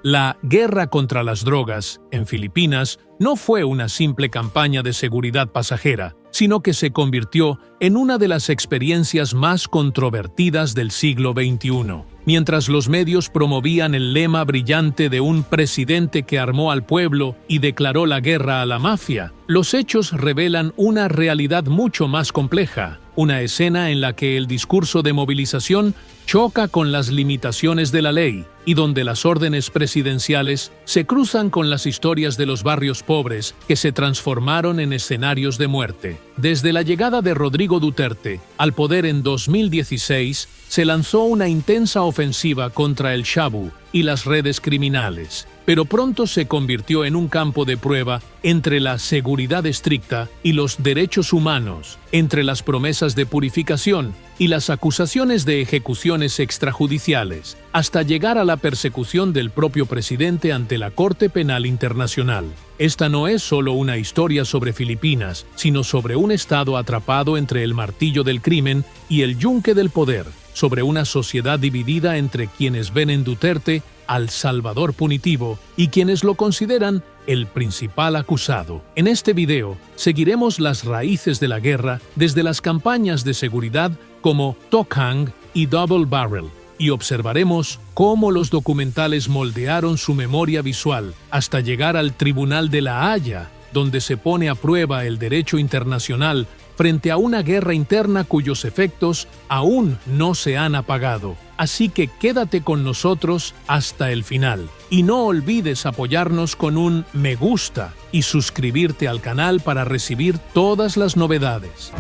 La guerra contra las drogas en Filipinas no fue una simple campaña de seguridad pasajera, sino que se convirtió en una de las experiencias más controvertidas del siglo XXI. Mientras los medios promovían el lema brillante de un presidente que armó al pueblo y declaró la guerra a la mafia, los hechos revelan una realidad mucho más compleja, una escena en la que el discurso de movilización choca con las limitaciones de la ley y donde las órdenes presidenciales se cruzan con las historias de los barrios pobres que se transformaron en escenarios de muerte. Desde la llegada de Rodrigo Duterte al poder en 2016, se lanzó una intensa ofensiva contra el Shabu y las redes criminales, pero pronto se convirtió en un campo de prueba entre la seguridad estricta y los derechos humanos, entre las promesas de purificación y las acusaciones de ejecuciones extrajudiciales, hasta llegar a la persecución del propio presidente ante la Corte Penal Internacional. Esta no es solo una historia sobre Filipinas, sino sobre un Estado atrapado entre el martillo del crimen y el yunque del poder, sobre una sociedad dividida entre quienes ven en Duterte al salvador punitivo y quienes lo consideran el principal acusado. En este video seguiremos las raíces de la guerra desde las campañas de seguridad como Tokhang y Double Barrel, y observaremos cómo los documentales moldearon su memoria visual hasta llegar al Tribunal de La Haya, donde se pone a prueba el derecho internacional frente a una guerra interna cuyos efectos aún no se han apagado. Así que quédate con nosotros hasta el final. Y no olvides apoyarnos con un me gusta y suscribirte al canal para recibir todas las novedades.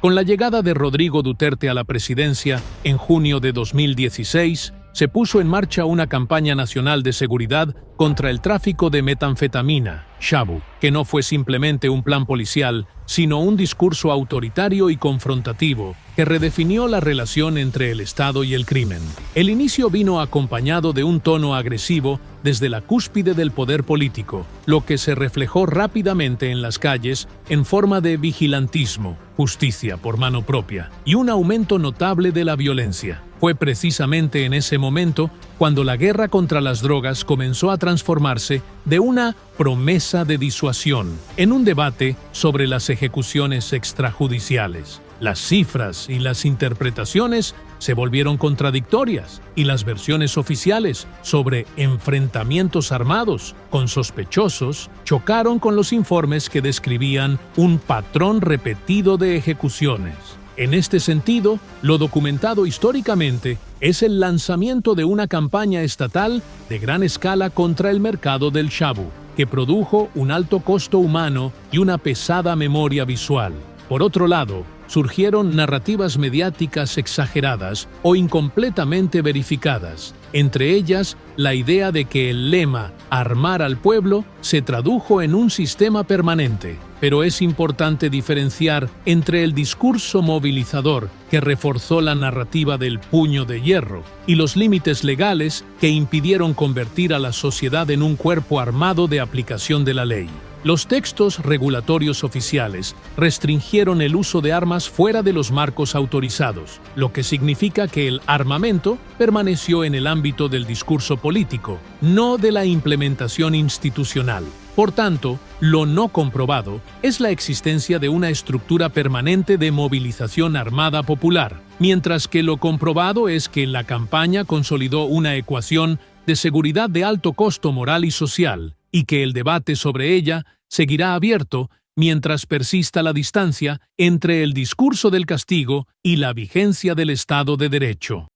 Con la llegada de Rodrigo Duterte a la presidencia en junio de 2016, se puso en marcha una campaña nacional de seguridad contra el tráfico de metanfetamina, Shabu, que no fue simplemente un plan policial, sino un discurso autoritario y confrontativo que redefinió la relación entre el Estado y el crimen. El inicio vino acompañado de un tono agresivo desde la cúspide del poder político, lo que se reflejó rápidamente en las calles en forma de vigilantismo, justicia por mano propia y un aumento notable de la violencia. Fue precisamente en ese momento cuando la guerra contra las drogas comenzó a transformarse de una promesa de disuasión en un debate sobre las ejecuciones extrajudiciales. Las cifras y las interpretaciones se volvieron contradictorias y las versiones oficiales sobre enfrentamientos armados con sospechosos chocaron con los informes que describían un patrón repetido de ejecuciones. En este sentido, lo documentado históricamente es el lanzamiento de una campaña estatal de gran escala contra el mercado del Shabu, que produjo un alto costo humano y una pesada memoria visual. Por otro lado, surgieron narrativas mediáticas exageradas o incompletamente verificadas, entre ellas la idea de que el lema «armar al pueblo» se tradujo en un sistema permanente. Pero es importante diferenciar entre el discurso movilizador que reforzó la narrativa del puño de hierro y los límites legales que impidieron convertir a la sociedad en un cuerpo armado de aplicación de la ley. Los textos regulatorios oficiales restringieron el uso de armas fuera de los marcos autorizados, lo que significa que el armamento permaneció en el ámbito del discurso político, no de la implementación institucional. Por tanto, lo no comprobado es la existencia de una estructura permanente de movilización armada popular, mientras que lo comprobado es que la campaña consolidó una ecuación de seguridad de alto costo moral y social, y que el debate sobre ella seguirá abierto mientras persista la distancia entre el discurso del castigo y la vigencia del Estado de Derecho.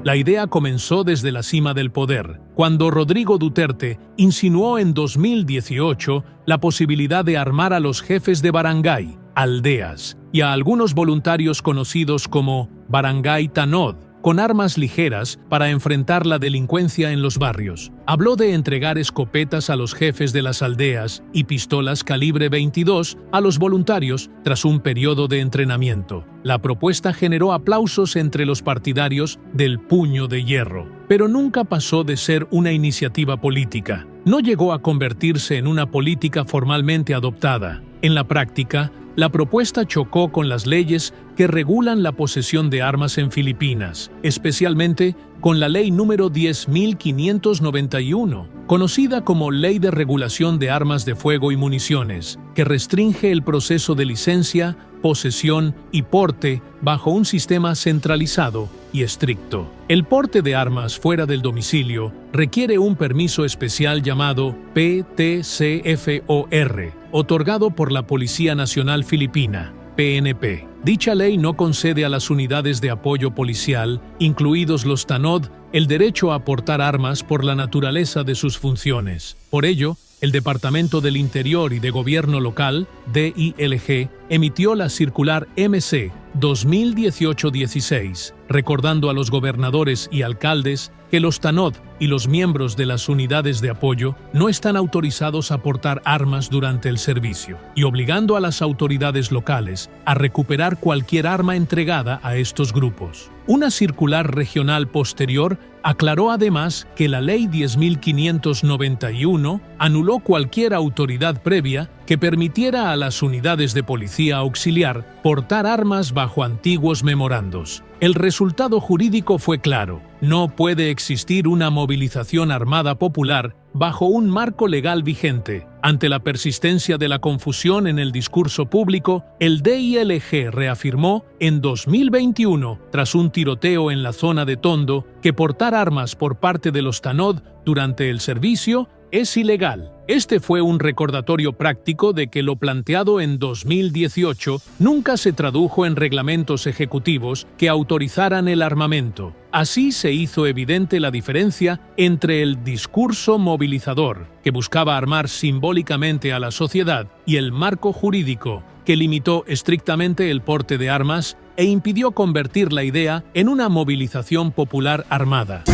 La idea comenzó desde la cima del poder, cuando Rodrigo Duterte insinuó en 2018 la posibilidad de armar a los jefes de barangay, aldeas, y a algunos voluntarios conocidos como Barangay Tanod, con armas ligeras para enfrentar la delincuencia en los barrios. Habló de entregar escopetas a los jefes de las aldeas y pistolas calibre 22 a los voluntarios tras un periodo de entrenamiento. La propuesta generó aplausos entre los partidarios del puño de hierro. pero nunca pasó de ser una iniciativa política. No llegó a convertirse en una política formalmente adoptada. En la práctica, la propuesta chocó con las leyes que regulan la posesión de armas en Filipinas, especialmente con la Ley número 10.591, conocida como Ley de Regulación de Armas de Fuego y Municiones, que restringe el proceso de licencia, posesión y porte bajo un sistema centralizado y estricto. El porte de armas fuera del domicilio requiere un permiso especial llamado PTCFOR, otorgado por la Policía Nacional Filipina, PNP. Dicha ley no concede a las unidades de apoyo policial, incluidos los TANOD, el derecho a portar armas por la naturaleza de sus funciones. Por ello, el Departamento del Interior y de Gobierno Local, DILG, emitió la circular MC 2018-16, recordando a los gobernadores y alcaldes que los TANOD y los miembros de las unidades de apoyo no están autorizados a portar armas durante el servicio, y obligando a las autoridades locales a recuperar cualquier arma entregada a estos grupos. Una circular regional posterior aclaró además que la Ley 10.591 anuló cualquier autoridad previa que permitiera a las unidades de policía auxiliar portar armas bajo antiguos memorandos. El resultado jurídico fue claro: no puede existir una movilización armada popular bajo un marco legal vigente. Ante la persistencia de la confusión en el discurso público, el DILG reafirmó en 2021, tras un tiroteo en la zona de Tondo, que portar armas por parte de los TANOD durante el servicio es ilegal. Este fue un recordatorio práctico de que lo planteado en 2018 nunca se tradujo en reglamentos ejecutivos que autorizaran el armamento. Así se hizo evidente la diferencia entre el discurso movilizador, que buscaba armar simbólicamente a la sociedad, y el marco jurídico, que limitó estrictamente el porte de armas e impidió convertir la idea en una movilización popular armada.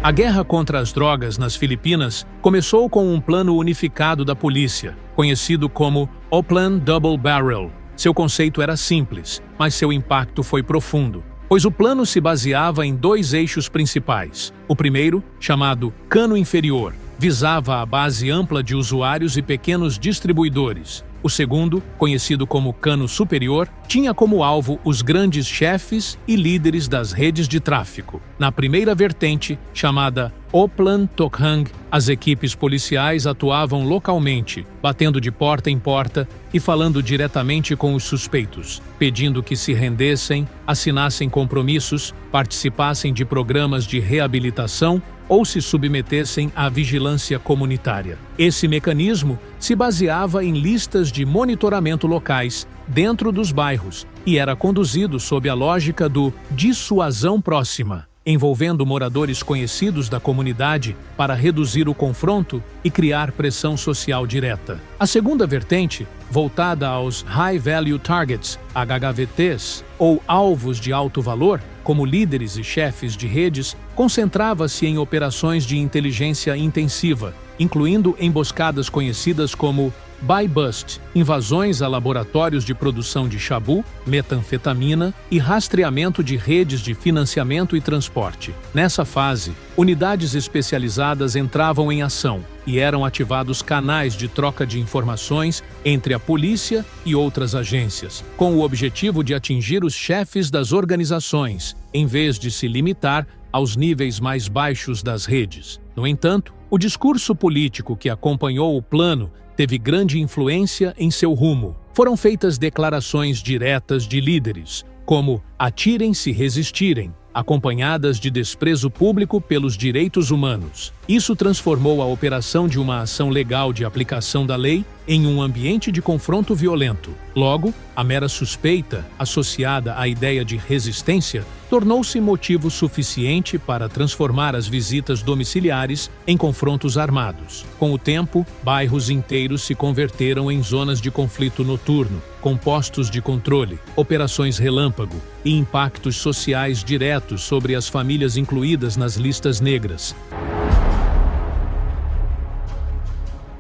A guerra contra as drogas nas Filipinas começou com um plano unificado da polícia, conhecido como o Plan Double Barrel. Seu conceito era simples, mas seu impacto foi profundo, pois o plano se baseava em dois eixos principais. O primeiro, chamado Cano Inferior, visava a base ampla de usuários e pequenos distribuidores. O segundo, conhecido como Cano Superior, tinha como alvo os grandes chefes e líderes das redes de tráfico. Na primeira vertente, chamada Oplan Tokhang, as equipes policiais atuavam localmente, batendo de porta em porta e falando diretamente com os suspeitos, pedindo que se rendessem, assinassem compromissos, participassem de programas de reabilitação ou se submetessem à vigilância comunitária. Esse mecanismo se baseava em listas de monitoramento locais dentro dos bairros e era conduzido sob a lógica do dissuasão próxima, envolvendo moradores conhecidos da comunidade para reduzir o confronto e criar pressão social direta. A segunda vertente, voltada aos High Value Targets, HVTs, ou alvos de alto valor, como líderes e chefes de redes, concentrava-se em operações de inteligência intensiva, incluindo emboscadas conhecidas como Buy Bust, invasões a laboratórios de produção de chabu, metanfetamina e rastreamento de redes de financiamento e transporte. Nessa fase, unidades especializadas entravam em ação e eram ativados canais de troca de informações entre a polícia e outras agências, com o objetivo de atingir os chefes das organizações, em vez de se limitar aos níveis mais baixos das redes. No entanto, o discurso político que acompanhou o plano teve grande influência em seu rumo. Foram feitas declarações diretas de líderes, como "atirem se resistirem", acompanhadas de desprezo público pelos direitos humanos. Isso transformou a operação de uma ação legal de aplicação da lei em um ambiente de confronto violento. Logo, a mera suspeita, associada à ideia de resistência, tornou-se motivo suficiente para transformar as visitas domiciliares em confrontos armados. Com o tempo, bairros inteiros se converteram em zonas de conflito noturno, com postos de controle, operações relâmpago e impactos sociais diretos sobre as famílias incluídas nas listas negras.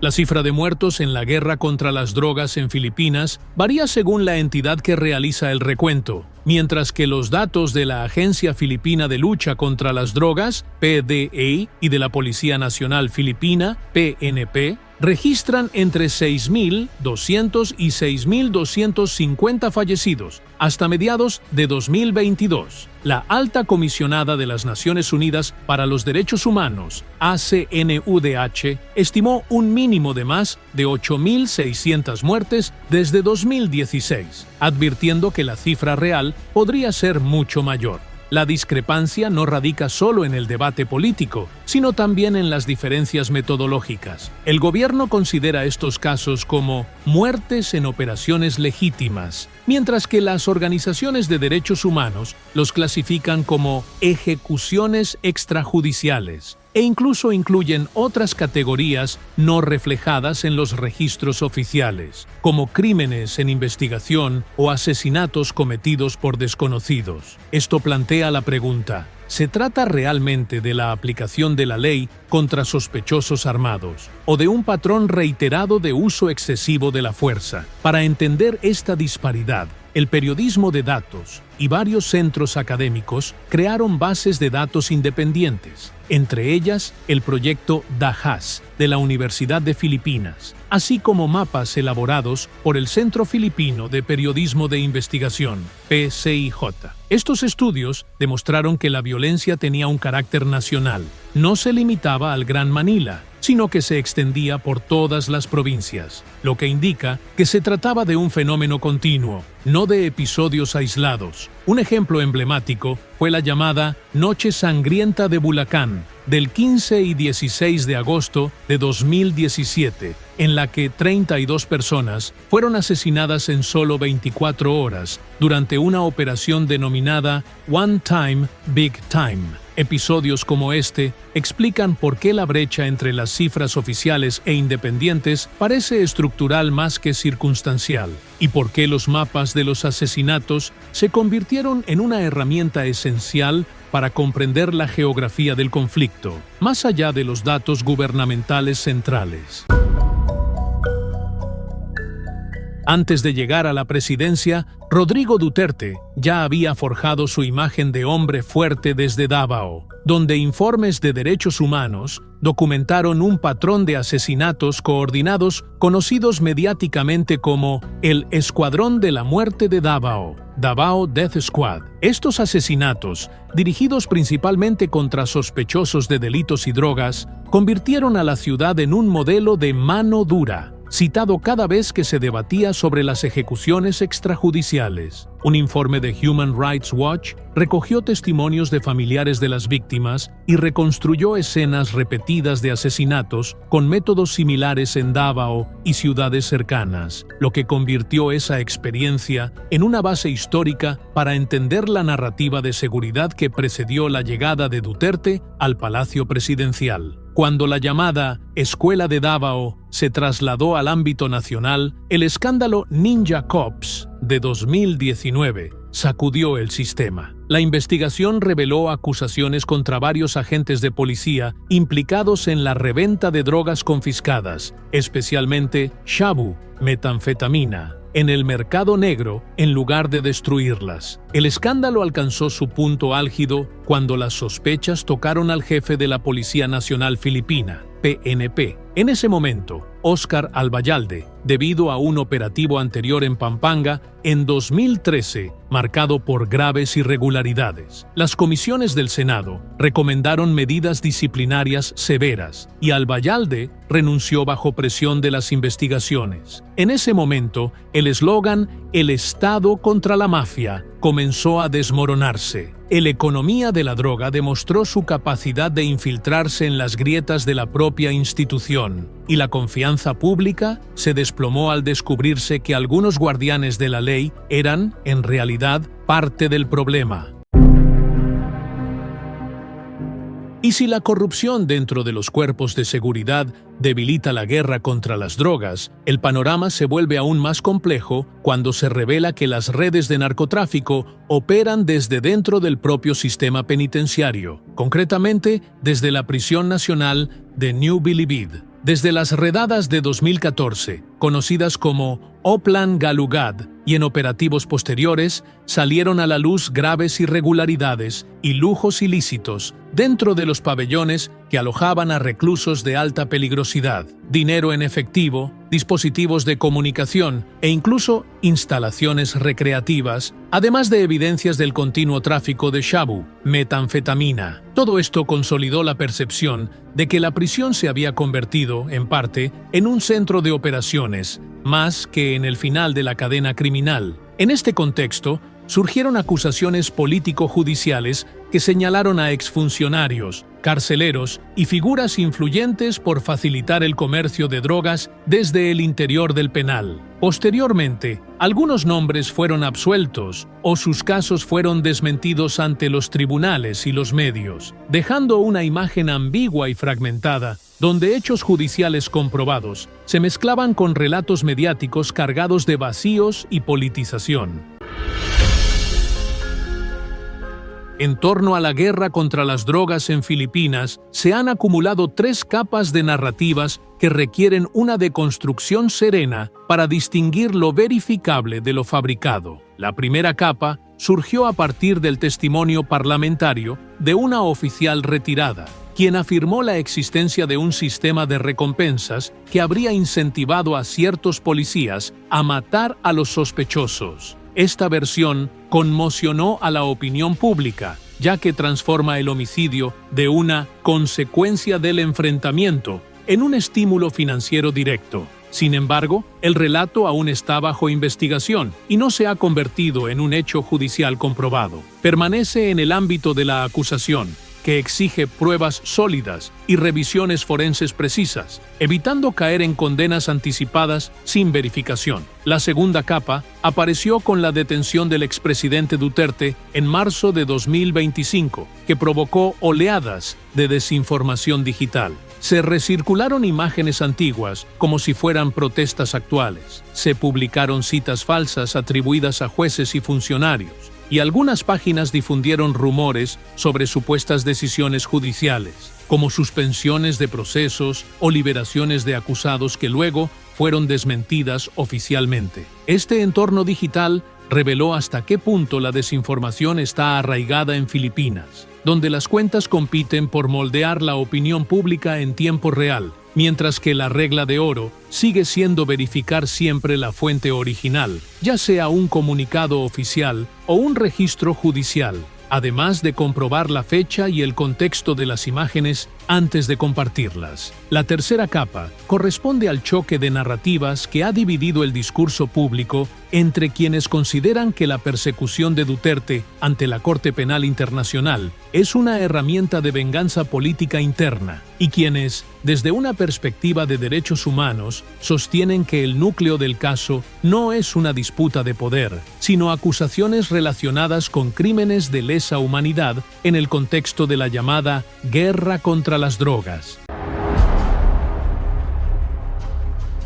La cifra de muertos en la guerra contra las drogas en Filipinas varía según la entidad que realiza el recuento. mientras que los datos de la Agencia Filipina de Lucha contra las Drogas, PDA, y de la Policía Nacional Filipina, PNP, registran entre 6.200 y 6.250 fallecidos hasta mediados de 2022. La Alta Comisionada de las Naciones Unidas para los Derechos Humanos, ACNUDH, estimó un mínimo de más de 8.600 muertes desde 2016, advirtiendo que la cifra real podría ser mucho mayor. La discrepancia no radica solo en el debate político, sino también en las diferencias metodológicas. El gobierno considera estos casos como muertes en operaciones legítimas, mientras que las organizaciones de derechos humanos los clasifican como ejecuciones extrajudiciales, e incluso incluyen otras categorías no reflejadas en los registros oficiales, como crímenes en investigación o asesinatos cometidos por desconocidos. Esto plantea la pregunta: ¿se trata realmente de la aplicación de la ley contra sospechosos armados o de un patrón reiterado de uso excesivo de la fuerza? Para entender esta disparidad, el periodismo de datos y varios centros académicos crearon bases de datos independientes, entre ellas el proyecto DAHAS de la Universidad de Filipinas, así como mapas elaborados por el Centro Filipino de Periodismo de Investigación, PCIJ. Estos estudios demostraron que la violencia tenía un carácter nacional, no se limitaba al Gran Manila, sino que se extendía por todas las provincias, lo que indica que se trataba de un fenómeno continuo, no de episodios aislados. Un ejemplo emblemático fue la llamada Noche Sangrienta de Bulacán, del 15 y 16 de agosto de 2017, en la que 32 personas fueron asesinadas en solo 24 horas durante una operación denominada One Time, Big Time. Episodios como este explican por qué la brecha entre las cifras oficiales e independientes parece estructural más que circunstancial, y por qué los mapas de los asesinatos se convirtieron en una herramienta esencial para comprender la geografía del conflicto, más allá de los datos gubernamentales centrales. Antes de llegar a la presidencia, Rodrigo Duterte ya había forjado su imagen de hombre fuerte desde Davao, donde informes de derechos humanos documentaron un patrón de asesinatos coordinados conocidos mediáticamente como el Escuadrón de la Muerte de Davao, Davao Death Squad. Estos asesinatos, dirigidos principalmente contra sospechosos de delitos y drogas, convirtieron a la ciudad en un modelo de mano dura, citado cada vez que se debatía sobre las ejecuciones extrajudiciales. Un informe de Human Rights Watch recogió testimonios de familiares de las víctimas y reconstruyó escenas repetidas de asesinatos con métodos similares en Davao y ciudades cercanas, lo que convirtió esa experiencia en una base histórica para entender la narrativa de seguridad que precedió la llegada de Duterte al Palacio Presidencial. Cuando la llamada Escuela de Davao se trasladó al ámbito nacional, el escándalo Ninja Cops de 2019 sacudió el sistema. La investigación reveló acusaciones contra varios agentes de policía implicados en la reventa de drogas confiscadas, especialmente shabu, metanfetamina, en el mercado negro en lugar de destruirlas. El escándalo alcanzó su punto álgido cuando las sospechas tocaron al jefe de la Policía Nacional Filipina, PNP. En ese momento, Oscar Albayalde, debido a un operativo anterior en Pampanga en 2013, marcado por graves irregularidades. Las comisiones del Senado recomendaron medidas disciplinarias severas y Albayalde renunció bajo presión de las investigaciones. En ese momento, el eslogan "El Estado contra la mafia" comenzó a desmoronarse. La economía de la droga demostró su capacidad de infiltrarse en las grietas de la propia institución, y la confianza pública se desplomó al descubrirse que algunos guardianes de la ley eran, en realidad, parte del problema. Y si la corrupción dentro de los cuerpos de seguridad debilita la guerra contra las drogas, el panorama se vuelve aún más complejo cuando se revela que las redes de narcotráfico operan desde dentro del propio sistema penitenciario, concretamente desde la Prisión Nacional de New Bilibid. Desde las redadas de 2014, conocidas como Oplan Galugad, y en operativos posteriores salieron a la luz graves irregularidades y lujos ilícitos dentro de los pabellones que alojaban a reclusos de alta peligrosidad, dinero en efectivo, dispositivos de comunicación e incluso instalaciones recreativas, además de evidencias del continuo tráfico de shabu, metanfetamina. Todo esto consolidó la percepción de que la prisión se había convertido, en parte, en un centro de operaciones, más que en el final de la cadena criminal. En este contexto, surgieron acusaciones político-judiciales que señalaron a exfuncionarios, carceleros y figuras influyentes por facilitar el comercio de drogas desde el interior del penal. Posteriormente, algunos nombres fueron absueltos o sus casos fueron desmentidos ante los tribunales y los medios, dejando una imagen ambigua y fragmentada, donde hechos judiciales comprobados se mezclaban con relatos mediáticos cargados de vacíos y politización. En torno a la guerra contra las drogas en Filipinas, se han acumulado 3 capas de narrativas que requieren una deconstrucción serena para distinguir lo verificable de lo fabricado. La primera capa surgió a partir del testimonio parlamentario de una oficial retirada, quien afirmó la existencia de un sistema de recompensas que habría incentivado a ciertos policías a matar a los sospechosos. Esta versión conmocionó a la opinión pública, ya que transforma el homicidio de una consecuencia del enfrentamiento en un estímulo financiero directo. Sin embargo, el relato aún está bajo investigación y no se ha convertido en un hecho judicial comprobado. Permanece en el ámbito de la acusación, que exige pruebas sólidas y revisiones forenses precisas, evitando caer en condenas anticipadas sin verificación. La segunda capa apareció con la detención del expresidente Duterte en marzo de 2025, que provocó oleadas de desinformación digital. Se recircularon imágenes antiguas como si fueran protestas actuales. Se publicaron citas falsas atribuidas a jueces y funcionarios, y algunas páginas difundieron rumores sobre supuestas decisiones judiciales, como suspensiones de procesos o liberaciones de acusados que luego fueron desmentidas oficialmente. Este entorno digital reveló hasta qué punto la desinformación está arraigada en Filipinas, donde las cuentas compiten por moldear la opinión pública en tiempo real, mientras que la regla de oro sigue siendo verificar siempre la fuente original, ya sea un comunicado oficial o un registro judicial, además de comprobar la fecha y el contexto de las imágenes antes de compartirlas. La tercera capa corresponde al choque de narrativas que ha dividido el discurso público entre quienes consideran que la persecución de Duterte ante la Corte Penal Internacional es una herramienta de venganza política interna y quienes, desde una perspectiva de derechos humanos, sostienen que el núcleo del caso no es una disputa de poder, sino acusaciones relacionadas con crímenes de lesa humanidad en el contexto de la llamada guerra contra las drogas.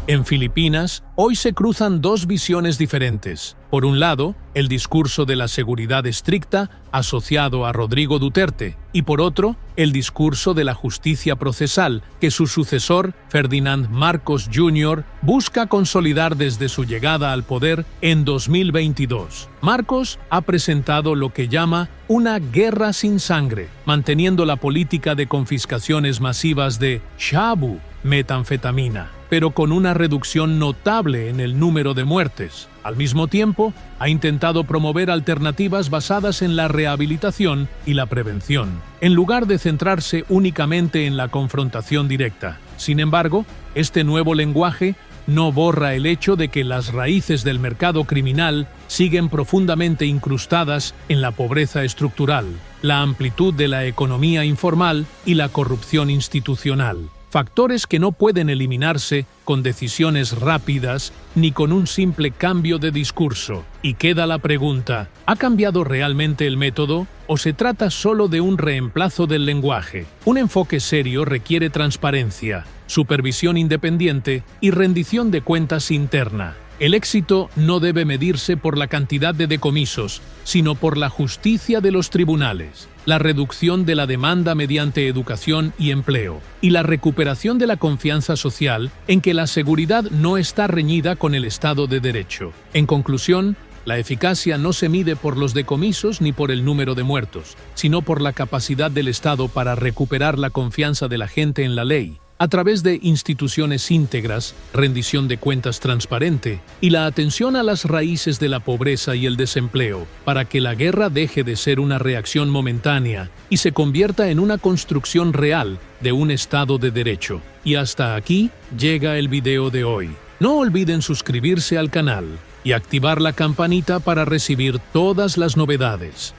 En Filipinas, hoy se cruzan 2 visiones diferentes. Por un lado, el discurso de la seguridad estricta asociado a Rodrigo Duterte, y por otro, el discurso de la justicia procesal que su sucesor, Ferdinand Marcos Jr., busca consolidar desde su llegada al poder en 2022. Marcos ha presentado lo que llama una guerra sin sangre, manteniendo la política de confiscaciones masivas de shabu, metanfetamina, pero con una reducción notable en el número de muertes. Al mismo tiempo, ha intentado promover alternativas basadas en la rehabilitación y la prevención, en lugar de centrarse únicamente en la confrontación directa. Sin embargo, este nuevo lenguaje no borra el hecho de que las raíces del mercado criminal siguen profundamente incrustadas en la pobreza estructural, la amplitud de la economía informal y la corrupción institucional. Factores que no pueden eliminarse con decisiones rápidas ni con un simple cambio de discurso. Y queda la pregunta, ¿ha cambiado realmente el método o se trata solo de un reemplazo del lenguaje? Un enfoque serio requiere transparencia, supervisión independiente y rendición de cuentas interna. El éxito no debe medirse por la cantidad de decomisos, sino por la justicia de los tribunales, la reducción de la demanda mediante educación y empleo, y la recuperación de la confianza social en que la seguridad no está reñida con el Estado de Derecho. En conclusión, la eficacia no se mide por los decomisos ni por el número de muertos, sino por la capacidad del Estado para recuperar la confianza de la gente en la ley, a través de instituciones íntegras, rendición de cuentas transparente y la atención a las raíces de la pobreza y el desempleo, para que la guerra deje de ser una reacción momentánea y se convierta en una construcción real de un Estado de Derecho. Y hasta aquí llega el video de hoy. No olviden suscribirse al canal y activar la campanita para recibir todas las novedades.